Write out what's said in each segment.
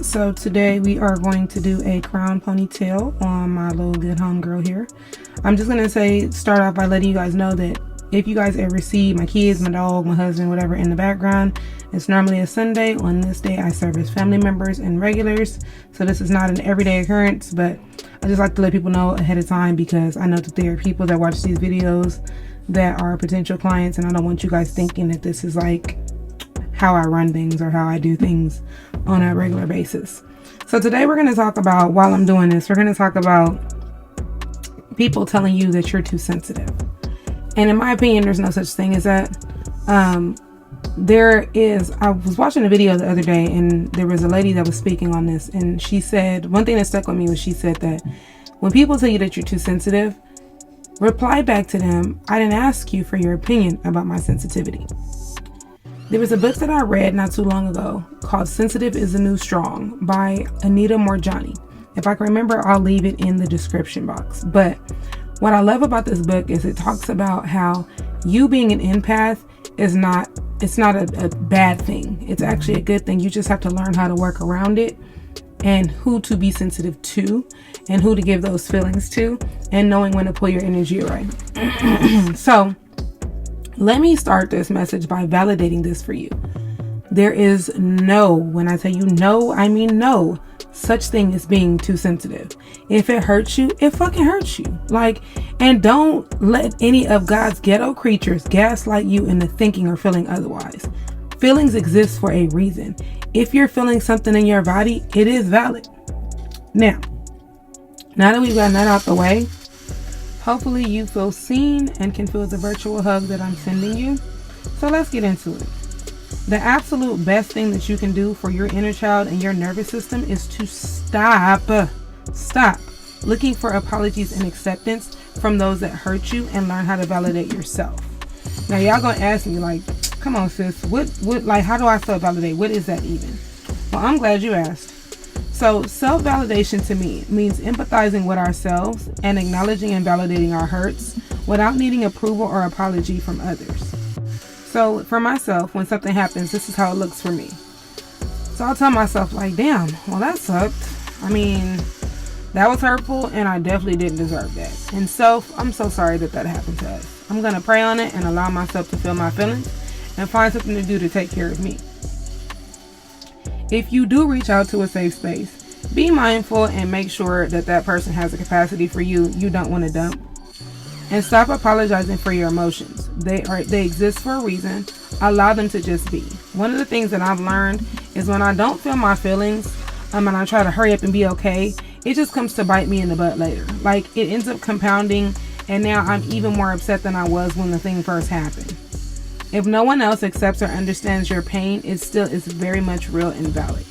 So today we are going to do a crown ponytail on my little good homegirl here. I'm just going to start off by letting you guys know that if you guys ever see my kids, my dog, my husband, whatever in the background, it's normally a Sunday. On this day I service family members and regulars, so this is not an everyday occurrence, but I just like to let people know ahead of time because I know that there are people that watch these videos that are potential clients, and I don't want you guys thinking that this is like how I run things or how I do things on a regular basis. So today we're going to talk about, while I'm doing this, we're going to talk about people telling you that you're too sensitive. And in my opinion, there's no such thing as that. I was watching a video the other day and there was a lady that was speaking on this, and she said, one thing that stuck with me was she said that when people tell you that you're too sensitive, reply back to them, I didn't ask you for your opinion about my sensitivity. There was a book that I read not too long ago called Sensitive is the New Strong by Anita Morjani. If I can remember, I'll leave it in the description box. But what I love about this book is it talks about how you being an empath is not a bad thing. It's actually a good thing. You just have to learn how to work around it and who to be sensitive to and who to give those feelings to and knowing when to pull your energy away. So let me start this message by validating this for you. There is no, when I tell you no, I mean no, such thing as being too sensitive. If it hurts you, it fucking hurts you. And don't let any of God's ghetto creatures gaslight you into thinking or feeling otherwise. Feelings exist for a reason. If you're feeling something in your body, it is valid. Now that we've gotten that out the way, hopefully you feel seen and can feel the virtual hug that I'm sending you. So let's get into it. The absolute best thing that you can do for your inner child and your nervous system is to stop looking for apologies and acceptance from those that hurt you and learn how to validate yourself. Now y'all gonna ask me like, come on sis, what how do I self-validate? What is that even? Well, I'm glad you asked. So self-validation to me means empathizing with ourselves and acknowledging and validating our hurts without needing approval or apology from others. So for myself, when something happens, this is how it looks for me. So I'll tell myself like, damn, well that sucked. I mean, that was hurtful and I definitely didn't deserve that. And so I'm so sorry that happened to us. I'm going to pray on it and allow myself to feel my feelings and find something to do to take care of me. If you do reach out to a safe space, be mindful and make sure that person has a capacity for you don't want to dump. And stop apologizing for your emotions. They exist for a reason. Allow them to just be. One of the things that I've learned is when I don't feel my feelings, and I try to hurry up and be okay, it just comes to bite me in the butt later. It ends up compounding, and now I'm even more upset than I was when the thing first happened. If no one else accepts or understands your pain, it still is very much real and valid.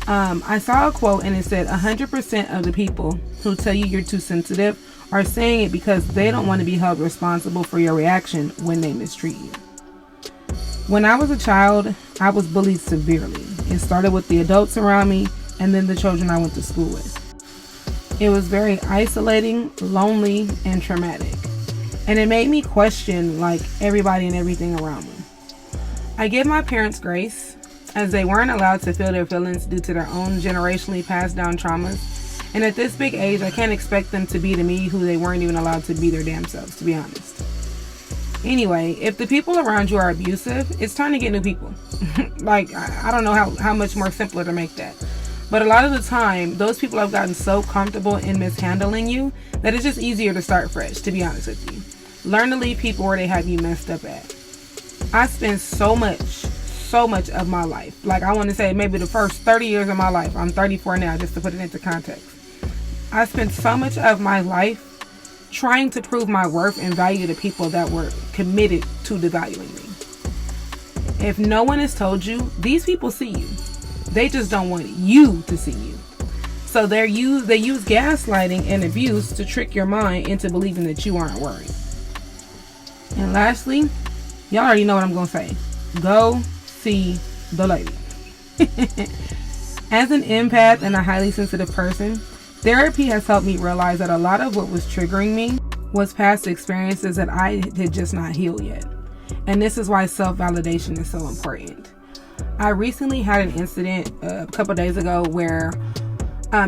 I saw a quote and it said 100% of the people who tell you you're too sensitive are saying it because they don't want to be held responsible for your reaction when they mistreat you. When I was a child, I was bullied severely. It started with the adults around me and then the children I went to school with. It was very isolating, lonely, and traumatic. And it made me question everybody and everything around me. I give my parents grace as they weren't allowed to feel their feelings due to their own generationally passed down traumas. And at this big age, I can't expect them to be to me who they weren't even allowed to be their damn selves, to be honest. Anyway, if the people around you are abusive, it's time to get new people. I don't know how much more simpler to make that. But a lot of the time, those people have gotten so comfortable in mishandling you that it's just easier to start fresh, to be honest with you. Learn to leave people where they have you messed up at. I spent so much of my life, I want to say maybe the first 30 years of my life, I'm 34 now, just to put it into context. I spent so much of my life trying to prove my worth and value to people that were committed to devaluing me. If no one has told you, these people see you. They just don't want you to see you. So they use gaslighting and abuse to trick your mind into believing that you aren't worried. And lastly, y'all already know what I'm going to say. Go see the lady. As an empath and a highly sensitive person, therapy has helped me realize that a lot of what was triggering me was past experiences that I had just not healed yet. And this is why self-validation is so important. I recently had an incident a couple days ago where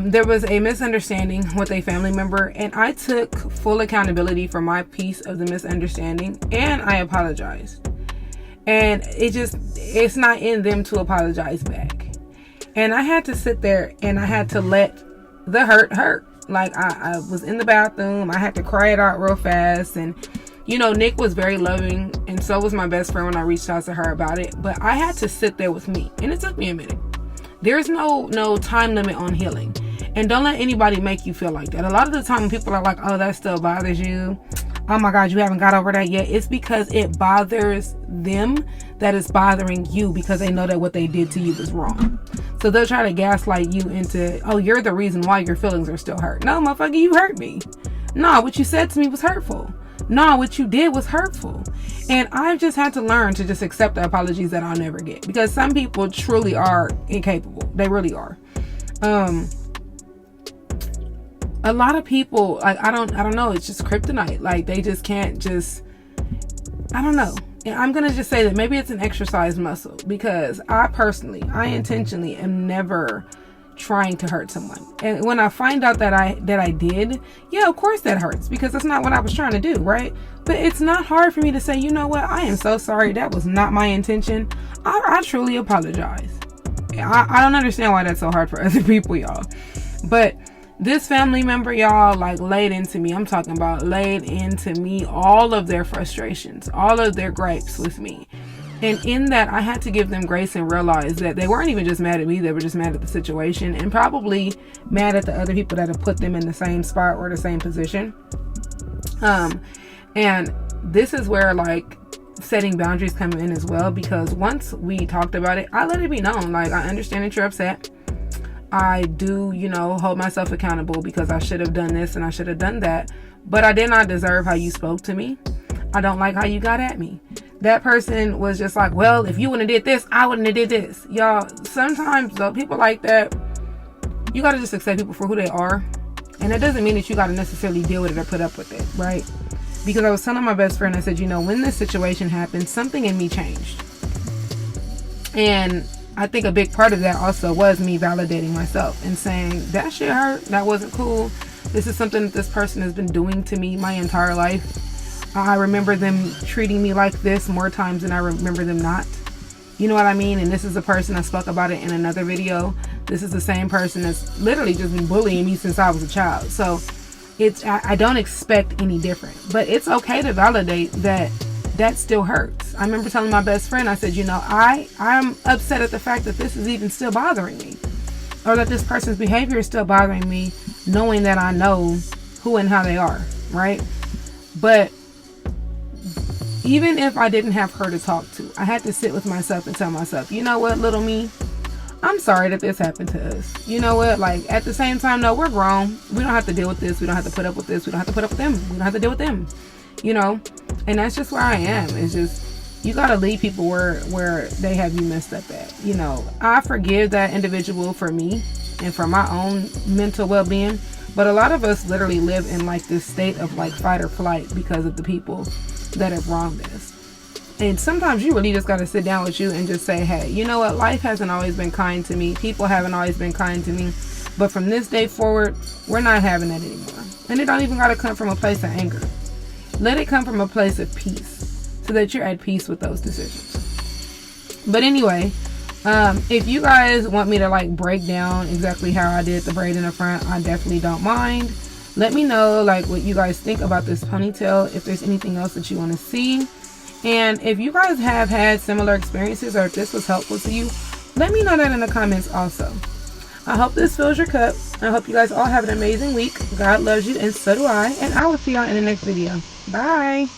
there was a misunderstanding with a family member, and I took full accountability for my piece of the misunderstanding, and I apologized. And it's not in them to apologize back. And I had to sit there and I had to let the hurt. Like, I was in the bathroom. I had to cry it out real fast. And, Nick was very loving, and so was my best friend when I reached out to her about it. But I had to sit there with me, and it took me a minute. There's no time limit on healing. And don't let anybody make you feel like that. A lot of the time when people are like, oh, that still bothers you, oh my God, you haven't got over that yet, it's because it bothers them that is bothering you, because they know that what they did to you was wrong. So they'll try to gaslight you into, oh, you're the reason why your feelings are still hurt. No, motherfucker, you hurt me. No, what you said to me was hurtful. No, what you did was hurtful. And I've just had to learn to just accept the apologies that I'll never get, because some people truly are incapable. They really are. A lot of people, like, I don't know, it's just kryptonite. Like, they just can't I don't know. And I'm going to just say that maybe it's an exercise muscle, because I intentionally am never trying to hurt someone. And when I find out that I did, yeah, of course that hurts, because that's not what I was trying to do, right? But it's not hard for me to say, you know what, I am so sorry, that was not my intention. I truly apologize. I don't understand why that's so hard for other people, y'all. But this family member, y'all, like, laid into me. I'm talking about laid into me all of their frustrations, all of their gripes with me. And in that, I had to give them grace and realize that they weren't even just mad at me. They were just mad at the situation, and probably mad at the other people that have put them in the same spot or the same position. And this is where, like, setting boundaries come in as well, because once we talked about it, I let it be known. Like, I understand that you're upset. I do, hold myself accountable, because I should have done this and I should have done that. But I did not deserve how you spoke to me. I don't like how you got at me. That person was just like, well, if you wouldn't have did this, I wouldn't have did this. Y'all, sometimes though, people like that, you got to just accept people for who they are. And that doesn't mean that you got to necessarily deal with it or put up with it, right? Because I was telling my best friend, I said, when this situation happened, something in me changed. And I think a big part of that also was me validating myself and saying, that shit hurt. That wasn't cool. This is something that this person has been doing to me my entire life. I remember them treating me like this more times than I remember them not. You know what I mean? And this is a person, I spoke about it in another video. This is the same person that's literally just been bullying me since I was a child. So I don't expect any different. But it's okay to validate that still hurts. I remember telling my best friend, I said, I'm upset at the fact that this is even still bothering me, or that this person's behavior is still bothering me, knowing that I know who and how they are, right? But even if I didn't have her to talk to, I had to sit with myself and tell myself, you know what, little me, I'm sorry that this happened to us. You know what, like, at the same time, no, we're grown. We don't have to deal with this. We don't have to put up with this. We don't have to put up with them. We don't have to deal with them, and that's just where I am. It's just, you got to leave people where they have you messed up at. I forgive that individual for me and for my own mental well-being, but a lot of us literally live in, like, this state of, like, fight or flight because of the people that have wronged us. And sometimes you really just got to sit down with you and just say, hey, you know what, life hasn't always been kind to me, people haven't always been kind to me, but from this day forward, we're not having that anymore. And it don't even got to come from a place of anger. Let it come from a place of peace, so that you're at peace with those decisions. But anyway, if you guys want me to, like, break down exactly how I did the braid in the front, I definitely don't mind. Let me know, like, what you guys think about this ponytail, if there's anything else that you want to see. And if you guys have had similar experiences, or if this was helpful to you, let me know that in the comments also. I hope this fills your cup. I hope you guys all have an amazing week. God loves you, and so do I. And I will see y'all in the next video. Bye.